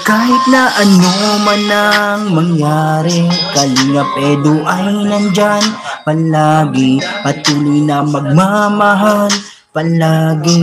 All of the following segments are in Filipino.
Kahit na ano man ang mangyari, Kalingap Edu ay nandyan palagi. Patuloy na magmamahal palagi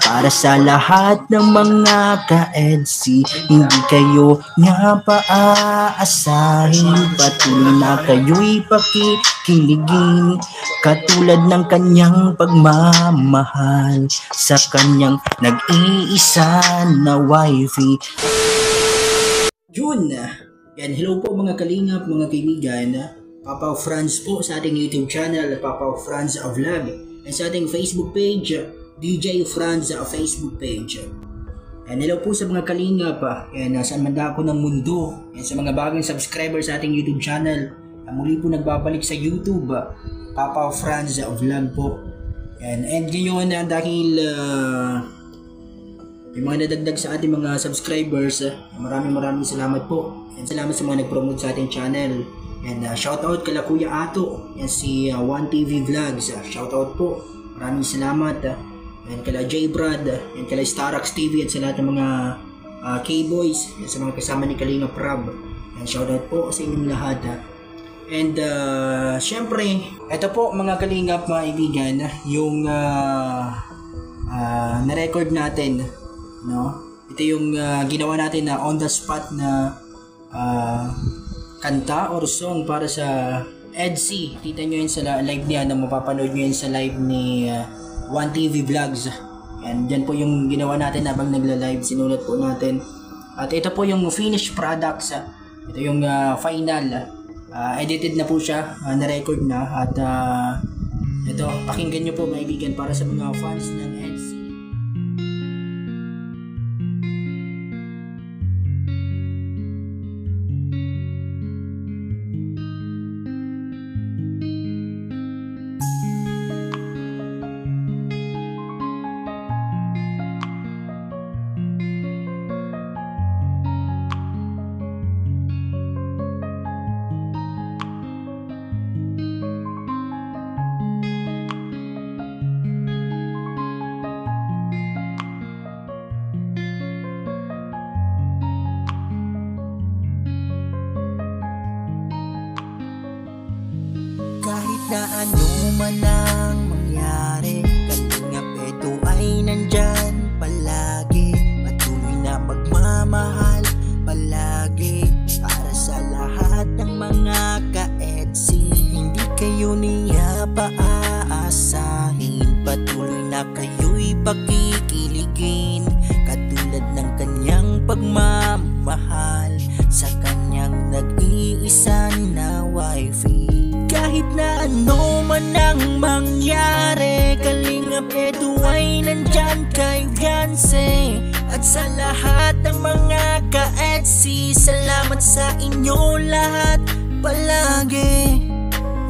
para sa lahat ng mga ka-EDSI. Hindi kayo niya paaasahin, patuloy na kayo'y pakikiligin, katulad ng kanyang pagmamahal sa kanyang nag-iisa na wifey. June! Yan, hello po mga kalingap, mga kaibigan. Papa Franz po sa ating YouTube channel, Papa Franz Vlog. And sa ating Facebook page, DJ Franz Facebook page. And hello po sa mga kalingap, yan, saan man ako ng mundo. Yan, sa mga bagong subscribers sa ating YouTube channel, muli po nagbabalik sa YouTube, Papa Franz Vlog po. Yan, and ngayon dahil may mga nadagdag sa ating mga subscribers, maraming salamat po. And salamat sa mga nag-promote sa ating channel. And shoutout kala Kuya Ato, yan si One TV Vlogs, shoutout po. Maraming salamat. And kala J Brad, and kala Starax TV, at sa lahat ng mga K-Boys, yan sa mga kasama ni Kalinga Prab. And shoutout po sa inyong lahat. And syempre, ito po mga kalingap, mga ibigan, yung na-record natin, no? Ito yung ginawa natin na on the spot na kanta or song para sa EDSI. Kita nyo yun sa live niya, na mapapanood nyo yun sa live ni One TV Vlogs. And dyan po yung ginawa natin habang nagla-live, sinulat po natin. At ito po yung finished products. Ito yung final. Edited na po siya, na-record na. At ito, pakinggan nyo po mga kaibigan para sa mga fans ng EDSI. Kahit na ano man ang mangyari, Kalingap Edu ay nandyan palagi. Patuloy na magmamahal palagi para sa lahat ng mga ka-EDSI. Hindi kayo niya paaasahin, patuloy na kayo'y pakikiligin, katulad ng kanyang pagmamahal sa kanyang nag-iisa na wifey. Kahit na ano man ang mangyari, Kalingap Edu ay nandyan kay Beyonce. At sa lahat ng mga ka-EDSI, salamat sa inyo lahat palagi.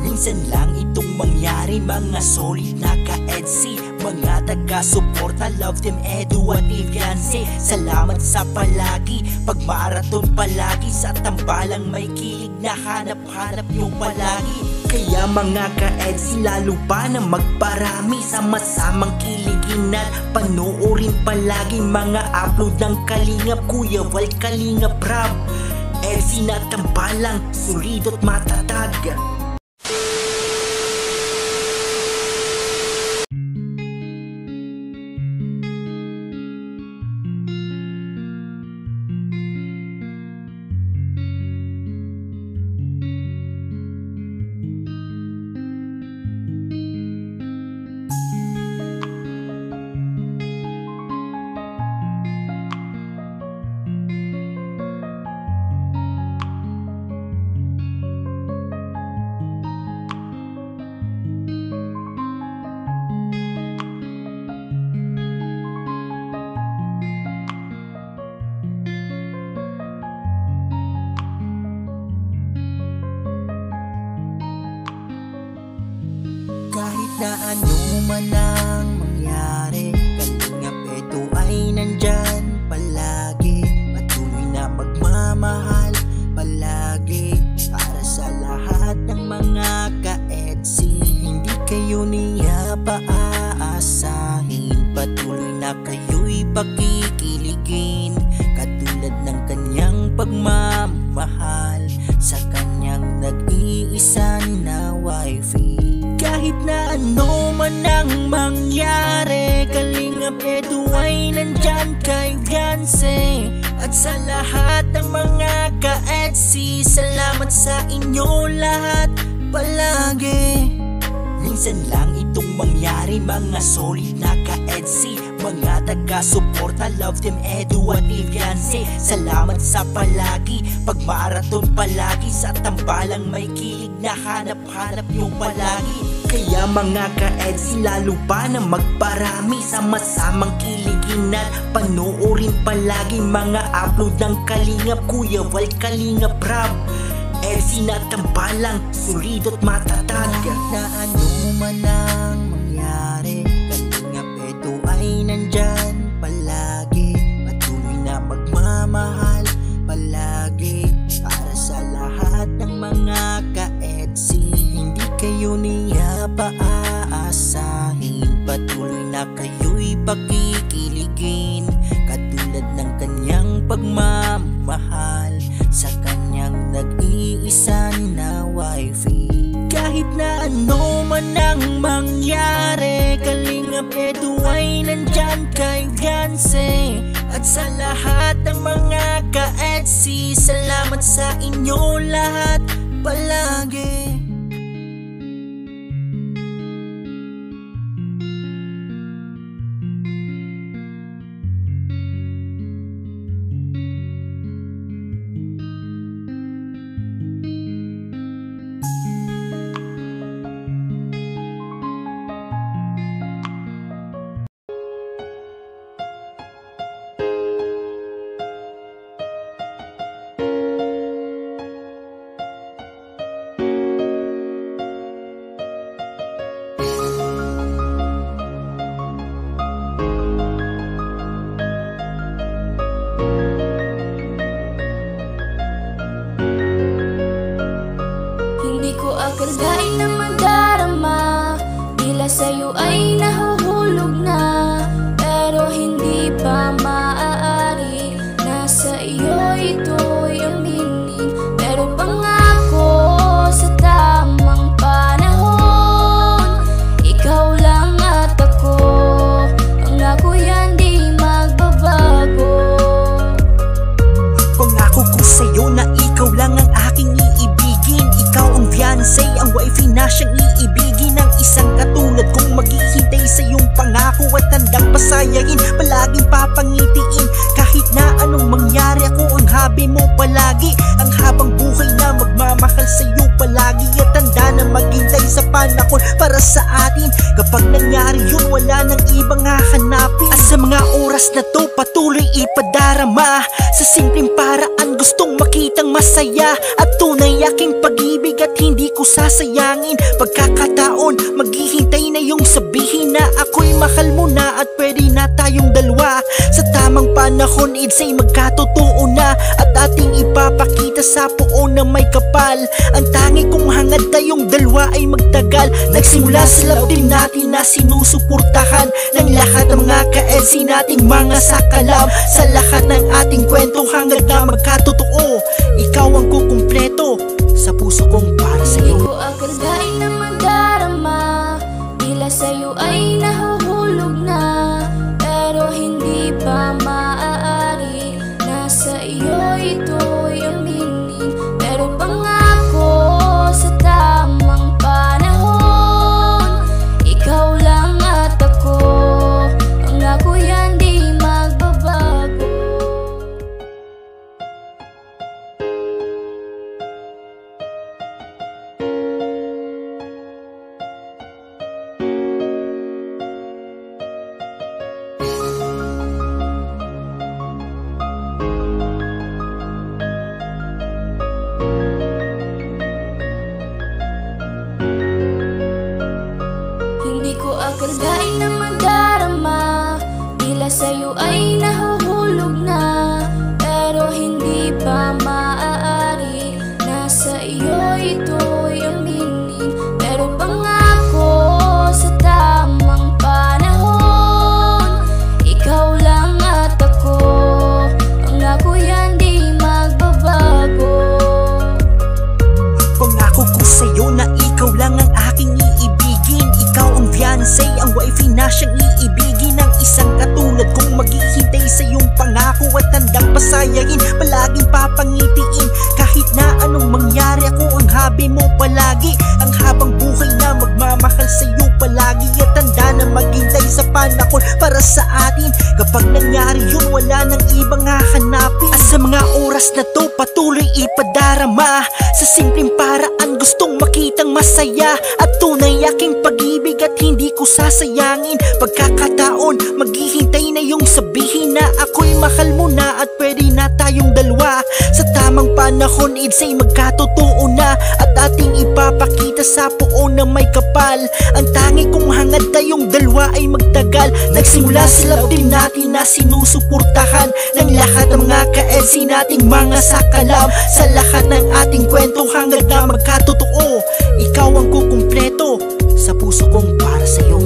Minsan lang itong mangyari, mga solid na ka-EDSI, mga taga-suporta, love them Edu at Beyonce. Salamat sa palagi, pag-marathon palagi, sa tambalang may kilig na hanap-hanap nyo palagi. Kaya mga ka-EDSI, lalo pa na magparami, sama-samang kiligin at panoorin palagi mga upload ng Kalingap, Kuya Val, Kalingap Prab. EDSI na tambalang, solido at matatag. pagmamahal sa kanyang nag-iisan na wifey. Kahit na ano man ang mangyari, Kalingap Edu ay nandyan kay Beyonce. At sa lahat ng mga ka-EDSI, salamat sa inyo lahat palagi. Minsan lang itong mangyari, mga solid na ka-EDSI, mga taga-suporta, love them Edu at Beyonce. Salamat sa palagi, pag-marathon palagi, sa tambalang may kilig na hanap-hanap yung palagi. Kaya mga ka-EDSI, lalo pa na magparami, sama-samang kiligin at panoorin palagi mga upload ng Kalingap Kuya Val, Kalingap Rab, EDSI na tambalang, solido at matatag. Kahit na ano man ang mangyari, Kalingap Edu ay nandyan palagi. Patuloy na magmamahal palagi para sa lahat ng mga ka-EDSI. Hindi kayo niya paaasahin, patuloy na kayo'y pakikiligin, katulad ng kanyang pagmamahal sa kanyang nag-iisan na wifey. Kahit na ano man ang mangyari, Kalingap Edu ay nandyan kay Beyonce. At sa lahat ng mga ka-EDSI, salamat sa inyo lahat palagi. Akalain na madarama, tila sa'yo ay nahuhulog na, pero hindi pa maaari. Nasa iyo ito'y aminin, pero pangako sa tamang panahon, ikaw lang at ako, pangako yan di magbabago. Pangako ko sa'yo na ikaw lang ang aking iibigin. Ikaw ang Beyonce, ang wifey na siyang iibigin, ng isang katulad kong maghihintay sa iyong pangako at handang pasayahin, palaging papangitiin. Kahit na anong mangyari, ako ang habi mo palagi, ang habang buhay na magmamahal sa iyo palagi, at handa na maghintay sa panahon para sa atin. Kapag nangyari yun, wala nang ibang hahanapin. At sa mga oras na to, patuloy ipadarama, sa simpleng paraan gustong makitang masaya at tunay aking pag-ibig, at hindi ko sasayangin pagkakataon. Maghihintay na yung sabihin na ako'y mahal mo na, at pwede na tayong dalawa. Sa tamang panahon, ay magkatotoo na, at ating ipapakita sa puon na may kapal. Ang tangi kong hangad tayong dalawa ay magtagal. Nagsimula sa love team natin na sinusuportahan ng lahat ng mga ka-EDSI nating mga sakalam. Sa lahat ng ating kwento hanggang na magkatotoo, ikaw ang kukumpleto sa puso kong para sa'yo. Hindi ko akalain na madarama, tila sa'yo ay nahuhulog na, pero hindi pa maaari. Nasa iyo ito'y aminin, pero pangako sa tamang panahon, ikaw lang at ako, pangako yan di magbabago. Hindi ko akalain na madarama, tila sa'yo ay nahuhulog na, pero hindi pa maaari. Nasa iyo ito'y aminin, pero pangako sa tamang panahon, ikaw lang at ako, pangako yan di magbabago. pasayahin, palaging papangitiin. Kahit na anong mangyari, ako ang habi mo palagi. Ang habang buhay na magmamahal sa'yo palagi. At tanda na maghintay sa panahon para sa atin. Kapag nangyari yun, wala nang ibang hahanapin. At sa mga oras na to, patuloy ipadarama. Sa simpleng paraan, gustong makitang masaya. At tunay aking pag-ibig at hindi ko sasayangin. Pagkakataon, maghihintay na yung sabihin na ako'y mahal mo na at pwede na tayong dalawa. Sa tamang panahon, say magkatotoo na. At ating ipapakita sa puon na may kapal. Ang tangi kong hangad tayong dalawa ay magtagal. Nagsimula sa love team natin na sinusuportahan ng lahat ng mga ka-LC nating mga sakalam. Sa lahat ng ating kwento hangad na magkatotoo, ikaw ang kukumpleto sa puso kong para sa'yo.